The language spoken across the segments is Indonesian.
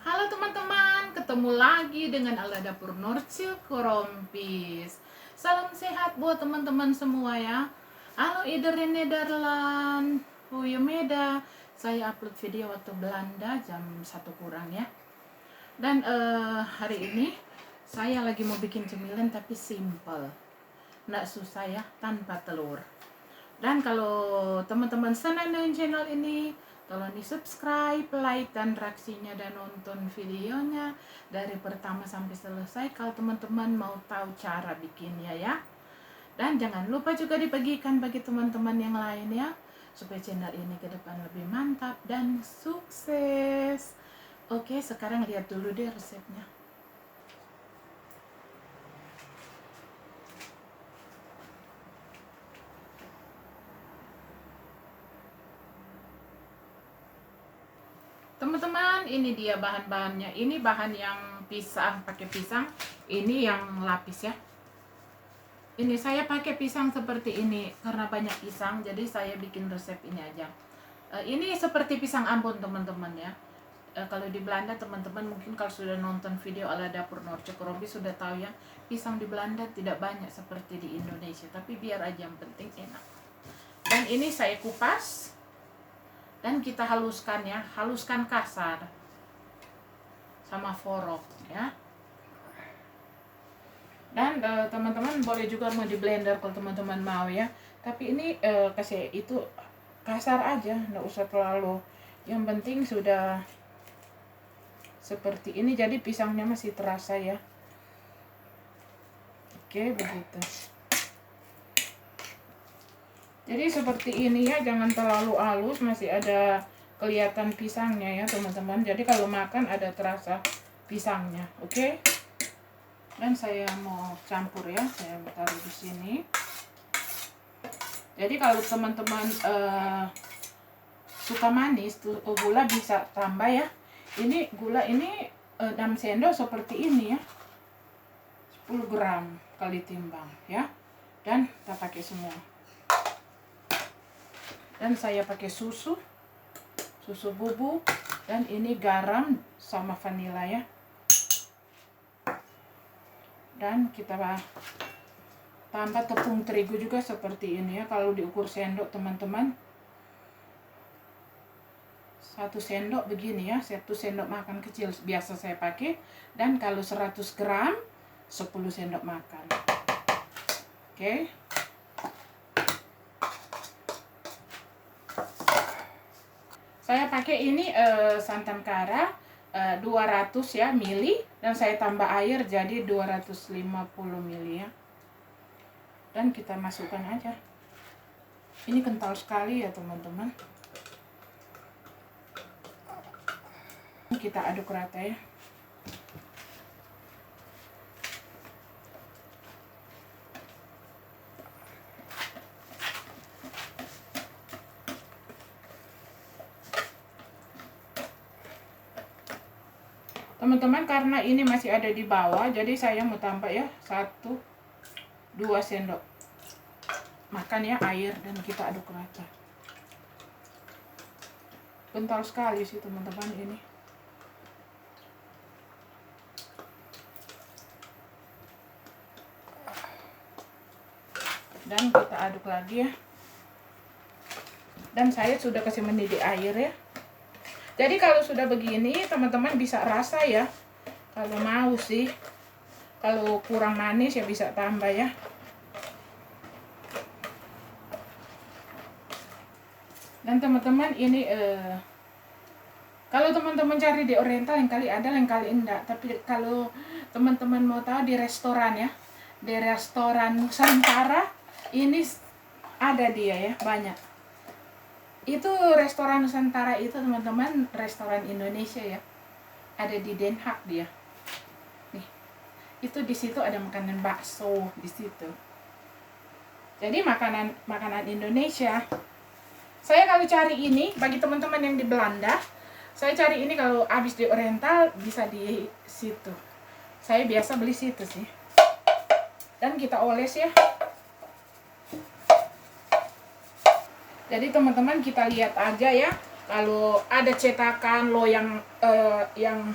Halo teman-teman, ketemu lagi dengan Ala Dapur Norcil Korompis. Salam sehat buat teman-teman semua ya. Halo iedereen Nederland, Goedemiddag. Saya upload video waktu Belanda jam 1 kurang ya. Dan hari ini saya lagi mau bikin cemilan tapi simple. Nggak susah ya, tanpa telur. Dan kalau teman-teman senang dengan channel ini, tolong di subscribe, like, dan reaksinya dan nonton videonya dari pertama sampai selesai kalau teman-teman mau tahu cara bikinnya ya. Dan jangan lupa juga dibagikan bagi teman-teman yang lain ya, supaya channel ini ke depan lebih mantap dan sukses. Oke, sekarang lihat dulu deh resepnya. Teman-teman, ini dia bahan-bahannya. Ini bahan yang pisang, pakai pisang. Ini yang lapis ya. Ini saya pakai pisang seperti ini karena banyak pisang, jadi saya bikin resep ini aja. Ini seperti pisang Ambon teman-teman ya. Kalau di Belanda teman-teman mungkin kalau sudah nonton video ala dapur Norcil Korompis sudah tahu ya, pisang di Belanda tidak banyak seperti di Indonesia, tapi biar aja yang penting enak. Dan ini saya kupas dan kita haluskan ya, haluskan kasar sama forok ya. Dan teman-teman boleh juga mau di blender kalau teman-teman mau ya, tapi ini kasih itu kasar aja, nggak usah terlalu, yang penting sudah seperti ini jadi pisangnya masih terasa ya. Oke, begitu. Jadi seperti ini ya, jangan terlalu halus, masih ada kelihatan pisangnya ya teman-teman. Jadi kalau makan ada terasa pisangnya. Oke. Dan saya mau campur ya, saya taruh di sini. Jadi kalau teman-teman suka manis tuh gula bisa tambah ya. Ini gula ini 6 sendok seperti ini ya, 10 gram kali timbang ya. Dan kita pakai semua. Dan saya pakai susu bubuk, dan ini garam sama vanila ya. Dan kita tambah tepung terigu juga seperti ini ya. Kalau diukur sendok teman-teman, 1 sendok begini ya, 1 sendok makan kecil biasa saya pakai. Dan kalau 100 gram 10 sendok makan. Oke. Saya pakai ini santan kara 200 ya mili, dan saya tambah air jadi 250 mili ya. Dan kita masukkan aja. Ini kental sekali ya teman-teman. Kita aduk rata ya. Teman-teman, karena ini masih ada di bawah, jadi saya mau tambah ya 1-2 sendok makan ya air, dan kita aduk rata. Kental sekali sih teman-teman ini. Dan kita aduk lagi ya. Dan saya sudah kasih mendidih air ya. Jadi kalau sudah begini teman-teman bisa rasa ya. Kalau mau sih, kalau kurang manis ya bisa tambah ya. Dan teman-teman ini kalau teman-teman cari di Oriental yang kali ada, yang kali enggak. Tapi kalau teman-teman mau tahu di restoran ya, di restoran Nusantara ini ada dia ya, banyak. Itu restoran Nusantara itu teman-teman, restoran Indonesia ya, ada di Den Haag dia. Nih, itu di situ ada makanan bakso di situ. Jadi makanan Indonesia. Saya kalau cari ini bagi teman-teman yang di Belanda, saya cari ini kalau habis di Oriental bisa di situ. Saya biasa beli situ sih. Dan kita oles ya. Jadi teman-teman kita lihat aja ya, kalau ada cetakan loyang yang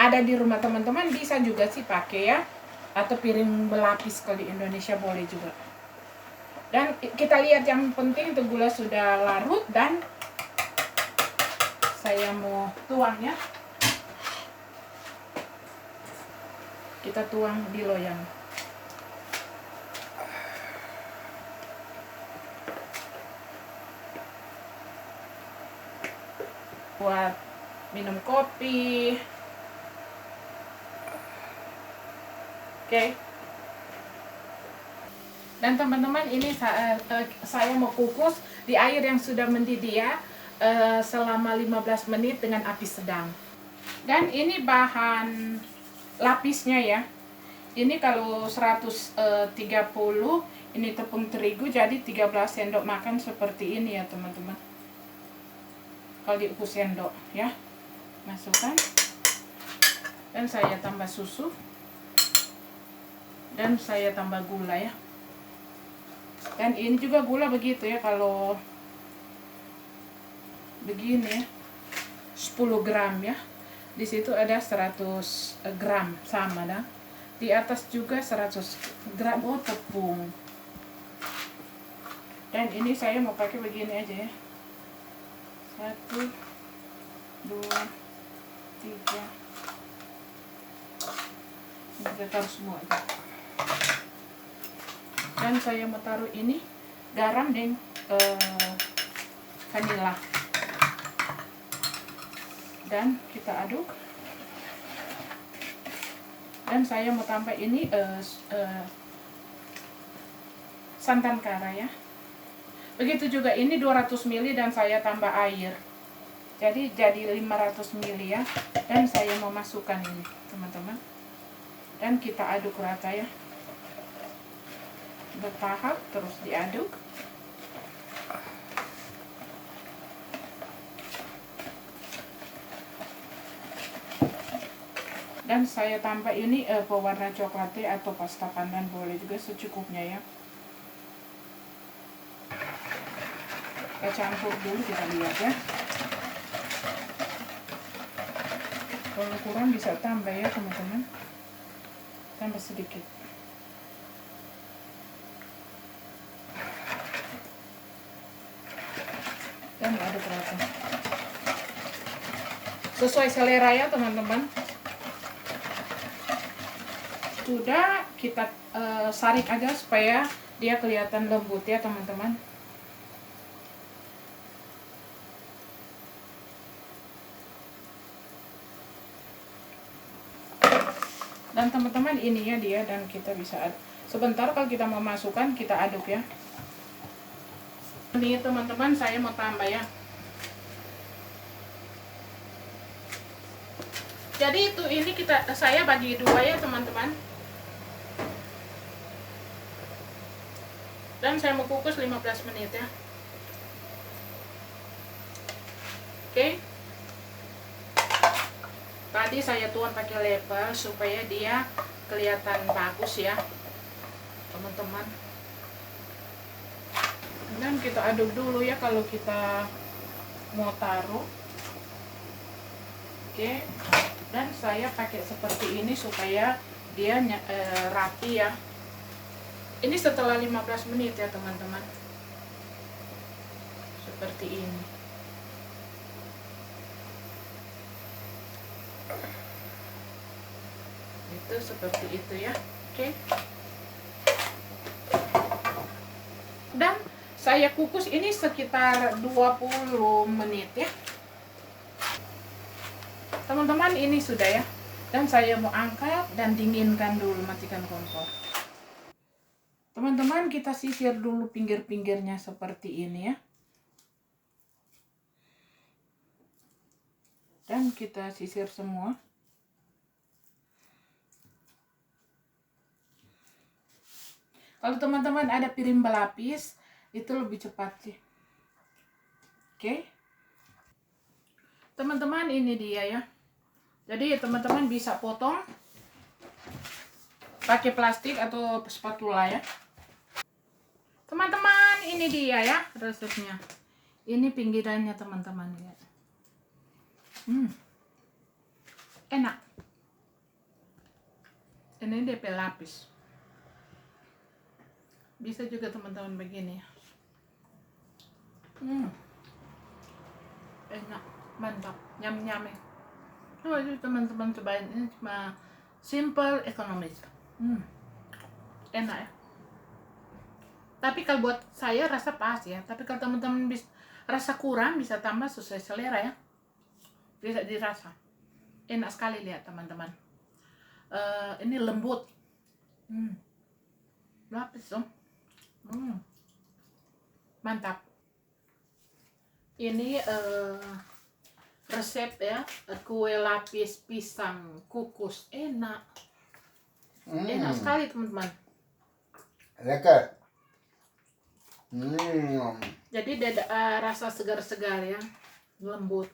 ada di rumah teman-teman bisa juga sih pakai ya, atau piring berlapis kalau di Indonesia boleh juga. Dan kita lihat yang penting itu gula sudah larut dan saya mau tuang ya. Kita tuang di loyang. Buat minum kopi. Oke. Dan teman-teman, ini saya mau kukus di air yang sudah mendidih ya, selama 15 menit dengan api sedang. Dan ini bahan lapisnya ya. Ini kalau 130, ini tepung terigu, jadi 13 sendok makan seperti ini ya teman-teman. Kalau diukur sendok ya, masukkan. Dan saya tambah susu. Dan saya tambah gula ya. Dan ini juga gula begitu ya, kalau begini ya, 10 gram ya. Di situ ada 100 gram sama dah. Di atas juga 100 gram tepung. Dan ini saya mau pakai begini aja ya. 1, 2, 3. Kita taruh semua aja. Dan saya mau taruh ini garam dan vanila. Dan kita aduk. Dan saya mau tambah ini santan kara ya. Begitu juga ini 200 ml dan saya tambah air. Jadi 500 ml ya. Dan saya mau masukkan ini teman-teman. Dan kita aduk rata ya. Bertahap terus diaduk. Dan saya tambah ini pewarna coklat atau pasta pandan, boleh juga secukupnya ya. Kita campur dulu, kita lihat ya. Kalau kurang bisa tambah ya teman-teman. Tambah sedikit. Dan aduk rata. Sesuai selera ya teman-teman. Sudah, kita saring aja supaya dia kelihatan lembut ya teman-teman. Dan teman-teman, ini ya dia, dan kita bisa sebentar kalau kita mau masukkan, kita aduk ya. Ini teman-teman, saya mau tambah ya. Jadi ini saya bagi dua ya teman-teman. Dan saya mau kukus 15 menit ya. Oke. Tadi saya tuang pakai level supaya dia kelihatan bagus ya teman-teman. Dan kita aduk dulu ya kalau kita mau taruh. Oke. Dan saya pakai seperti ini supaya dia rapi ya. Ini setelah 15 menit ya teman-teman. Seperti ini. Itu seperti itu ya. Oke. Dan saya kukus ini sekitar 20 menit ya. Teman-teman, ini sudah ya. Dan saya mau angkat dan dinginkan dulu, matikan kompor. Teman-teman, kita sisir dulu pinggir-pinggirnya seperti ini ya. Dan kita sisir semua. Kalau teman-teman ada piring berlapis, itu lebih cepat sih. Oke. Teman-teman, ini dia ya. Jadi teman-teman bisa potong pakai plastik atau spatula ya. Teman-teman, ini dia ya resepnya. Ini pinggirannya teman-teman lihat. Enak. Ini DP lapis. Bisa juga teman-teman begini. Enak, mantap, nyam-nyam. Coba itu teman-teman cobain, ini cuma simple, ekonomis. Enak ya. Tapi kalau buat saya rasa pas ya. Tapi kalau teman-teman rasa kurang bisa tambah sesuai selera ya. Bisa dirasa. Enak sekali lihat teman-teman. Ini lembut. Lapis dong. Mantap. Ini resep ya, kue lapis pisang kukus. Enak. Enak sekali teman-teman. Lekker. Jadi rasa segar-segar ya, lembut.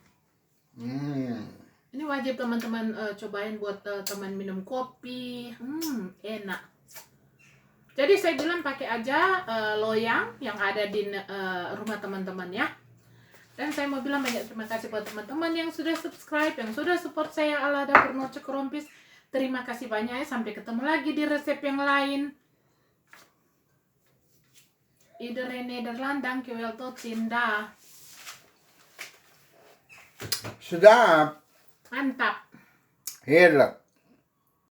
Ini wajib teman-teman cobain buat teman minum kopi. Enak. Jadi saya bilang pakai aja loyang yang ada di rumah teman-teman ya. Dan saya mau bilang banyak terima kasih buat teman-teman yang sudah subscribe, yang sudah support saya ala dapur Norce Krompis. Terima kasih banyak ya. Sampai ketemu lagi di resep yang lain. Iedereen Nederland, dankjewel, tot ziens, dah. Sedap. Mantap. Heerlijk.